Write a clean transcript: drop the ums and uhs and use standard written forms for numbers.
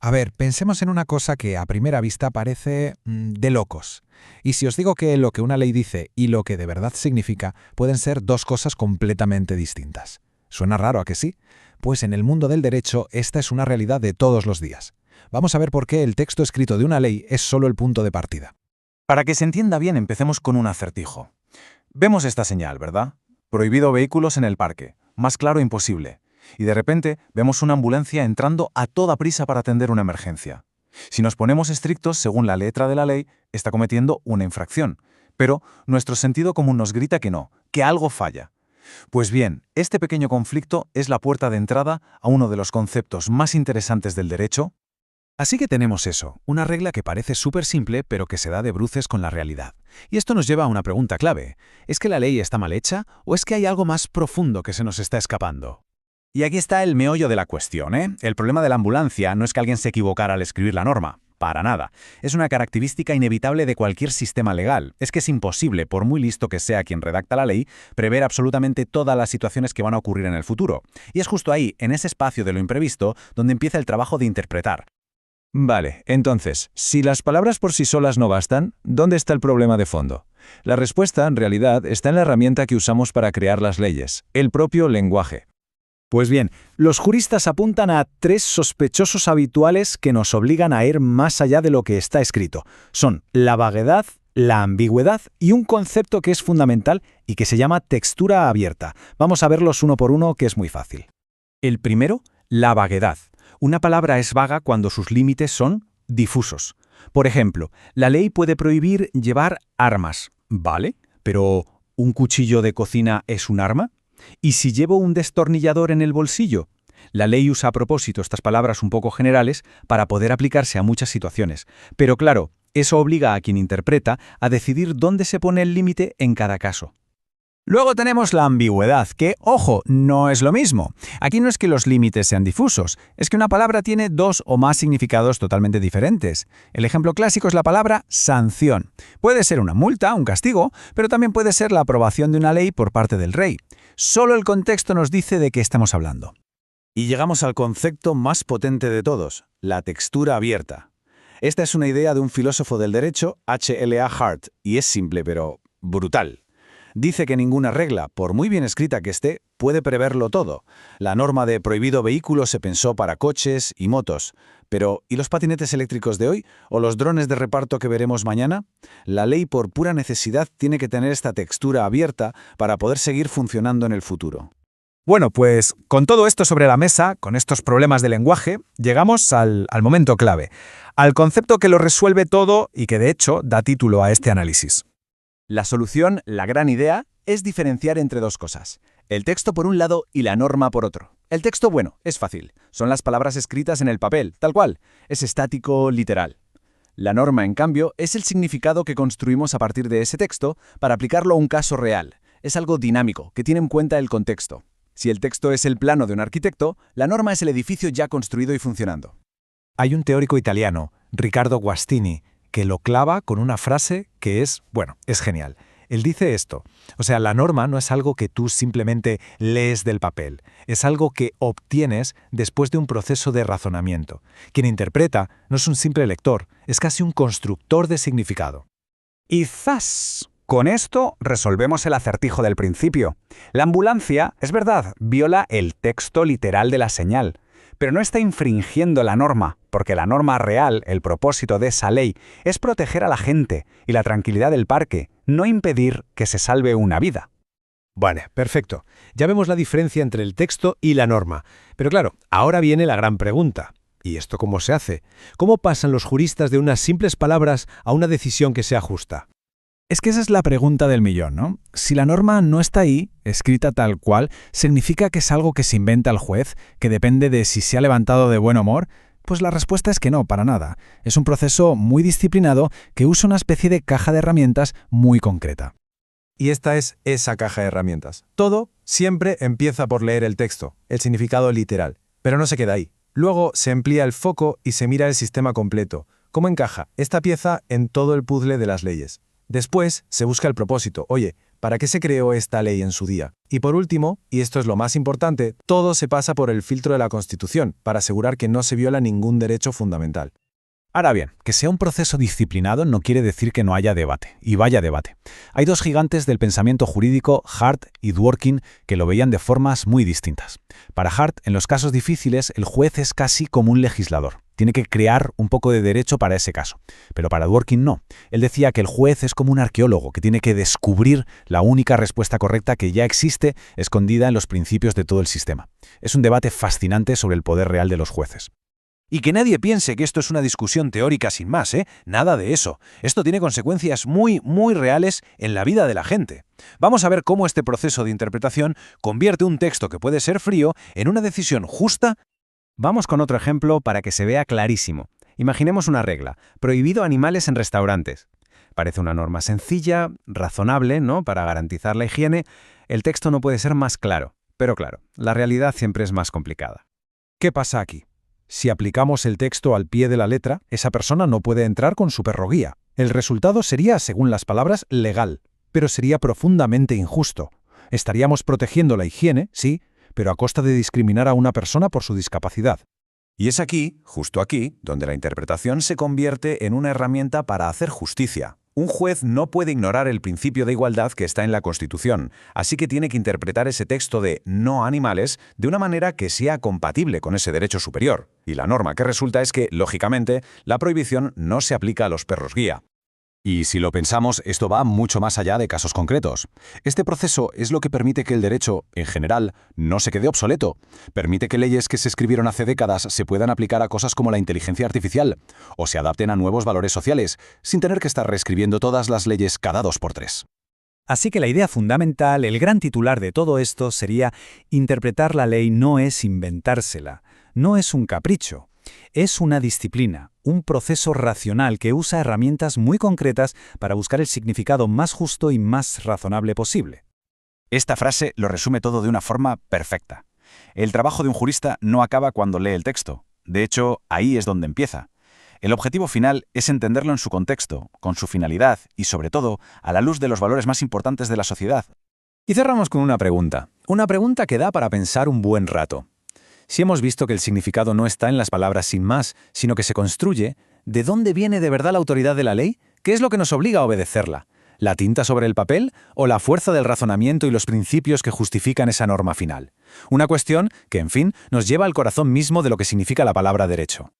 A ver, pensemos en una cosa que a primera vista parece de locos. Y si os digo que lo que una ley dice y lo que de verdad significa pueden ser dos cosas completamente distintas. ¿Suena raro, a que sí? Pues en el mundo del derecho esta es una realidad de todos los días. Vamos a ver por qué el texto escrito de una ley es solo el punto de partida. Para que se entienda bien, empecemos con un acertijo. Vemos esta señal, ¿verdad? Prohibido vehículos en el parque. Más claro imposible. Y de repente vemos una ambulancia entrando a toda prisa para atender una emergencia. Si nos ponemos estrictos, según la letra de la ley, está cometiendo una infracción. Pero nuestro sentido común nos grita que no, que algo falla. Pues bien, este pequeño conflicto es la puerta de entrada a uno de los conceptos más interesantes del derecho. Así que tenemos eso, una regla que parece súper simple pero que se da de bruces con la realidad. Y esto nos lleva a una pregunta clave. ¿Es que la ley está mal hecha o es que hay algo más profundo que se nos está escapando? Y aquí está el meollo de la cuestión, ¿eh? El problema de la ambulancia no es que alguien se equivocara al escribir la norma. Para nada. Es una característica inevitable de cualquier sistema legal. Es que es imposible, por muy listo que sea quien redacta la ley, prever absolutamente todas las situaciones que van a ocurrir en el futuro. Y es justo ahí, en ese espacio de lo imprevisto, donde empieza el trabajo de interpretar. Vale, entonces, si las palabras por sí solas no bastan, ¿dónde está el problema de fondo? La respuesta, en realidad, está en la herramienta que usamos para crear las leyes, el propio lenguaje. Pues bien, los juristas apuntan a tres sospechosos habituales que nos obligan a ir más allá de lo que está escrito. Son la vaguedad, la ambigüedad y un concepto que es fundamental y que se llama textura abierta. Vamos a verlos uno por uno, que es muy fácil. El primero, la vaguedad. Una palabra es vaga cuando sus límites son difusos. Por ejemplo, la ley puede prohibir llevar armas, ¿vale? Pero ¿un cuchillo de cocina es un arma? ¿Y si llevo un destornillador en el bolsillo? La ley usa a propósito estas palabras un poco generales para poder aplicarse a muchas situaciones. Pero claro, eso obliga a quien interpreta a decidir dónde se pone el límite en cada caso. Luego tenemos la ambigüedad, que, ojo, no es lo mismo. Aquí no es que los límites sean difusos, es que una palabra tiene dos o más significados totalmente diferentes. El ejemplo clásico es la palabra sanción. Puede ser una multa, un castigo, pero también puede ser la aprobación de una ley por parte del rey. Solo el contexto nos dice de qué estamos hablando. Y llegamos al concepto más potente de todos, la textura abierta. Esta es una idea de un filósofo del derecho, H.L.A. Hart, y es simple, pero brutal. Dice que ninguna regla, por muy bien escrita que esté, puede preverlo todo. La norma de prohibido vehículo se pensó para coches y motos. Pero, ¿y los patinetes eléctricos de hoy? ¿O los drones de reparto que veremos mañana? La ley, por pura necesidad, tiene que tener esta textura abierta para poder seguir funcionando en el futuro. Bueno, pues con todo esto sobre la mesa, con estos problemas de lenguaje, llegamos al momento clave, al concepto que lo resuelve todo y que de hecho da título a este análisis. La solución, la gran idea, es diferenciar entre dos cosas. El texto por un lado y la norma por otro. El texto, bueno, es fácil. Son las palabras escritas en el papel, tal cual. Es estático, literal. La norma, en cambio, es el significado que construimos a partir de ese texto para aplicarlo a un caso real. Es algo dinámico, que tiene en cuenta el contexto. Si el texto es el plano de un arquitecto, la norma es el edificio ya construido y funcionando. Hay un teórico italiano, Riccardo Guastini, que lo clava con una frase que es genial. Él dice esto, o sea, la norma no es algo que tú simplemente lees del papel, es algo que obtienes después de un proceso de razonamiento. Quien interpreta no es un simple lector, es casi un constructor de significado. Y ¡zas! Con esto resolvemos el acertijo del principio. La ambulancia, es verdad, viola el texto literal de la señal, pero no está infringiendo la norma, porque la norma real, el propósito de esa ley, es proteger a la gente y la tranquilidad del parque, no impedir que se salve una vida. Vale, perfecto. Ya vemos la diferencia entre el texto y la norma. Pero claro, ahora viene la gran pregunta. ¿Y esto cómo se hace? ¿Cómo pasan los juristas de unas simples palabras a una decisión que sea justa? Es que esa es la pregunta del millón, ¿no? Si la norma no está ahí, escrita tal cual, ¿significa que es algo que se inventa el juez, que depende de si se ha levantado de buen humor? Pues la respuesta es que no, para nada. Es un proceso muy disciplinado que usa una especie de caja de herramientas muy concreta. Y esta es esa caja de herramientas. Todo siempre empieza por leer el texto, el significado literal, pero no se queda ahí. Luego se amplía el foco y se mira el sistema completo, cómo encaja esta pieza en todo el puzzle de las leyes. Después se busca el propósito. Oye, ¿Para qué se creó esta ley en su día? Y por último, y esto es lo más importante, todo se pasa por el filtro de la Constitución, para asegurar que no se viola ningún derecho fundamental. Ahora bien, que sea un proceso disciplinado no quiere decir que no haya debate, y vaya debate. Hay dos gigantes del pensamiento jurídico, Hart y Dworkin, que lo veían de formas muy distintas. Para Hart, en los casos difíciles, el juez es casi como un legislador. Tiene que crear un poco de derecho para ese caso. Pero para Dworkin no. Él decía que el juez es como un arqueólogo que tiene que descubrir la única respuesta correcta que ya existe escondida en los principios de todo el sistema. Es un debate fascinante sobre el poder real de los jueces. Y que nadie piense que esto es una discusión teórica sin más, ¿eh? Nada de eso. Esto tiene consecuencias muy reales en la vida de la gente. Vamos a ver cómo este proceso de interpretación convierte un texto que puede ser frío en una decisión justa. Vamos con otro ejemplo para que se vea clarísimo. Imaginemos una regla: prohibido animales en restaurantes. Parece una norma sencilla, razonable, ¿no?, para garantizar la higiene. El texto no puede ser más claro. Pero claro, la realidad siempre es más complicada. ¿Qué pasa aquí? Si aplicamos el texto al pie de la letra, esa persona no puede entrar con su perro guía. El resultado sería, según las palabras, legal, pero sería profundamente injusto. Estaríamos protegiendo la higiene, sí, pero a costa de discriminar a una persona por su discapacidad. Y es aquí, justo aquí, donde la interpretación se convierte en una herramienta para hacer justicia. Un juez no puede ignorar el principio de igualdad que está en la Constitución, así que tiene que interpretar ese texto de no animales de una manera que sea compatible con ese derecho superior. Y la norma que resulta es que, lógicamente, la prohibición no se aplica a los perros guía. Y si lo pensamos, esto va mucho más allá de casos concretos. Este proceso es lo que permite que el derecho, en general, no se quede obsoleto. Permite que leyes que se escribieron hace décadas se puedan aplicar a cosas como la inteligencia artificial, o se adapten a nuevos valores sociales, sin tener que estar reescribiendo todas las leyes cada 2 por 3. Así que la idea fundamental, el gran titular de todo esto sería: interpretar la ley no es inventársela, no es un capricho. Es una disciplina, un proceso racional que usa herramientas muy concretas para buscar el significado más justo y más razonable posible. Esta frase lo resume todo de una forma perfecta. El trabajo de un jurista no acaba cuando lee el texto. De hecho, ahí es donde empieza. El objetivo final es entenderlo en su contexto, con su finalidad y, sobre todo, a la luz de los valores más importantes de la sociedad. Y cerramos con una pregunta que da para pensar un buen rato. Si hemos visto que el significado no está en las palabras sin más, sino que se construye, ¿de dónde viene de verdad la autoridad de la ley? ¿Qué es lo que nos obliga a obedecerla? ¿La tinta sobre el papel o la fuerza del razonamiento y los principios que justifican esa norma final? Una cuestión que, en fin, nos lleva al corazón mismo de lo que significa la palabra derecho.